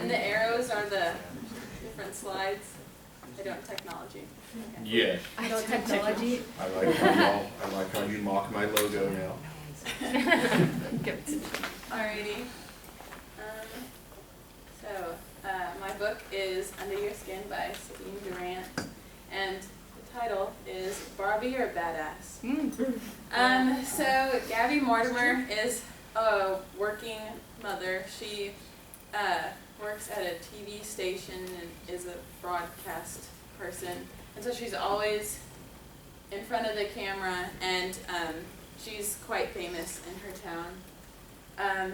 And the arrows are the different slides. I don't technology. Okay. Yes. I don't technology. I like how you mock my logo now. Alrighty. My book is Under Your Skin by Sabine Durrant, and the title is Barbie or Badass. So Gabby Mortimer is a working mother. She works at a TV station and is a broadcast person, and so she's always in front of the camera, and she's quite famous in her town.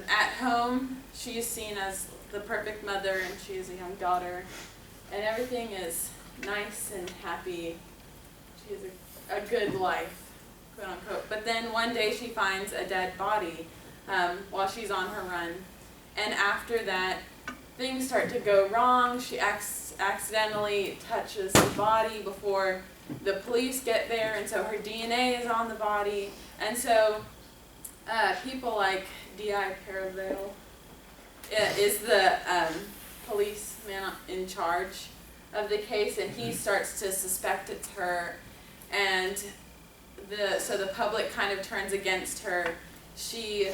At home, she's seen as the perfect mother, and she has a young daughter, and everything is nice and happy. She has a good life, quote unquote. But then one day she finds a dead body while she's on her run, and after that, things start to go wrong. She accidentally touches the body before the police get there, and so her DNA is on the body, and so people like D.I. Paravel is the policeman in charge of the case, and he starts to suspect it's her, and so the public kind of turns against her. She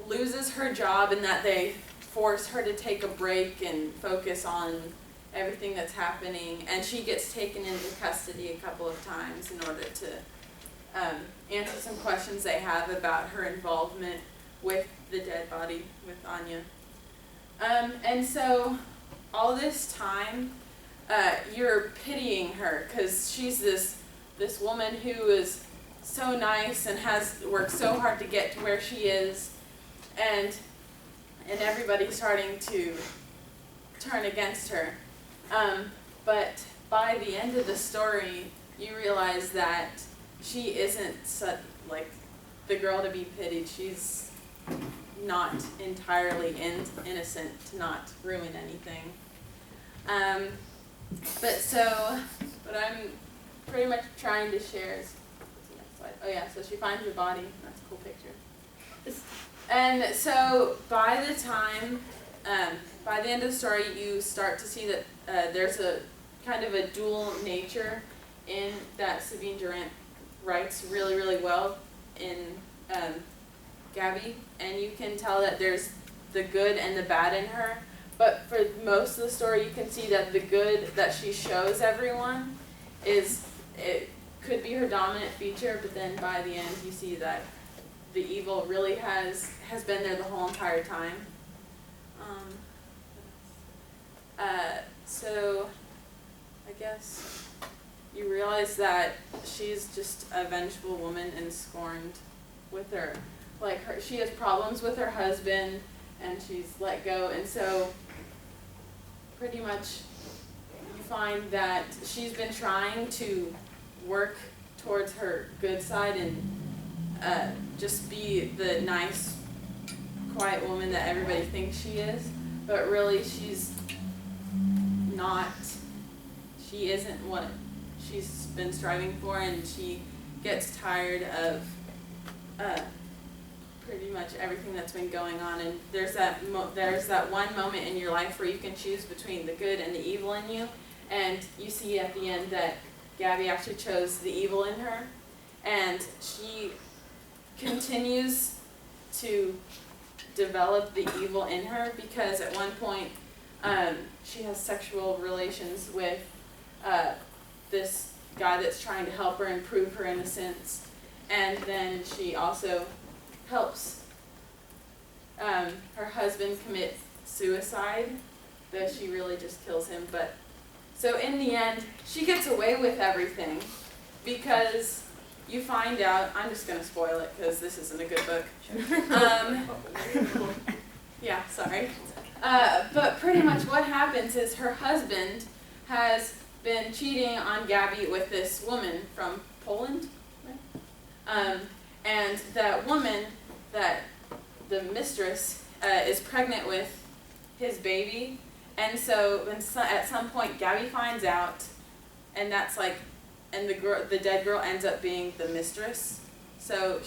loses her job in that they force her to take a break and focus on everything that's happening, and she gets taken into custody a couple of times in order to answer some questions they have about her involvement with the dead body, with Anya. And so all this time, you're pitying her, because she's this woman who is so nice and has worked so hard to get to where she is, and everybody's starting to turn against her. But by the end of the story, you realize that she isn't like the girl to be pitied. She's not entirely innocent to not ruin anything. What I'm pretty much trying to share is, what's the next slide? Oh yeah, so she finds the body. That's a cool picture. And so by the time, by the end of the story, you start to see that there's a kind of a dual nature in that Sabine Durrant writes really, really well in Gabby, and you can tell that there's the good and the bad in her, but for most of the story you can see that the good that she shows everyone it could be her dominant feature, but then by the end you see that the evil really has been there the whole entire time. So I guess you realize that she's just a vengeful woman and scorned with her. She has problems with her husband, and she's let go, and so pretty much you find that she's been trying to work towards her good side and just be the nice, quiet woman that everybody thinks she is, but really she's not. She isn't what she's been striving for, and she gets tired of pretty much everything that's been going on. And there's that one moment in your life where you can choose between the good and the evil in you, and you see at the end that Gabby actually chose the evil in her, and she continues to develop the evil in her, because at one point she has sexual relations with this guy that's trying to help her and prove her innocence, and then she also helps her husband commit suicide, though she really just kills him. But so in the end, she gets away with everything, because you find out, I'm just going to spoil it because this isn't a good book. Yeah, sorry. But pretty much what happens is her husband has been cheating on Gabby with this woman from Poland, right? And that woman, that the mistress, is pregnant with his baby, and so at some point Gabby finds out, and that's like, and the dead girl ends up being the mistress. So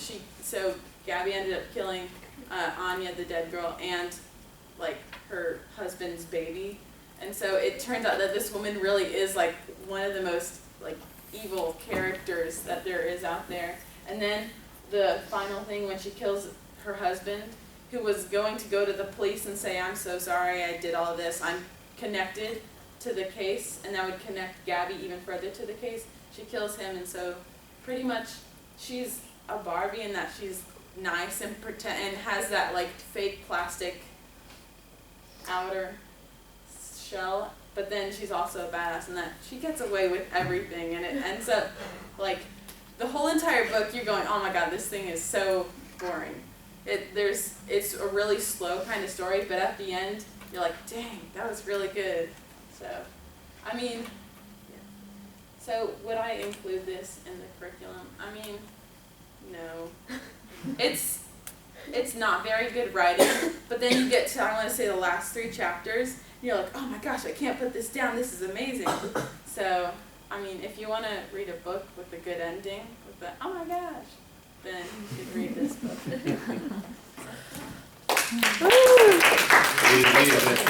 Gabby ended up killing Anya, the dead girl, and like her husband husband's baby. And so it turns out that this woman really is like one of the most like evil characters that there is out there. And then the final thing, when she kills her husband, who was going to go to the police and say, I'm so sorry, I did all of this, I'm connected to the case, and that would connect Gabby even further to the case. She kills him, and so pretty much she's a Barbie in that she's nice and and has that like fake plastic outer shell, but then she's also a badass in that she gets away with everything, and it ends up like the whole entire book you're going, oh my god, this thing is so boring. It's a really slow kind of story, but at the end you're like, dang, that was really good. So I mean, yeah. So would I include this in the curriculum? I mean, no. It's not very good writing, but then you get to, I want to say, the last 3 chapters, and you're like, oh my gosh, I can't put this down, this is amazing. So, I mean, if you want to read a book with a good ending, with the, oh my gosh, then you should read this book.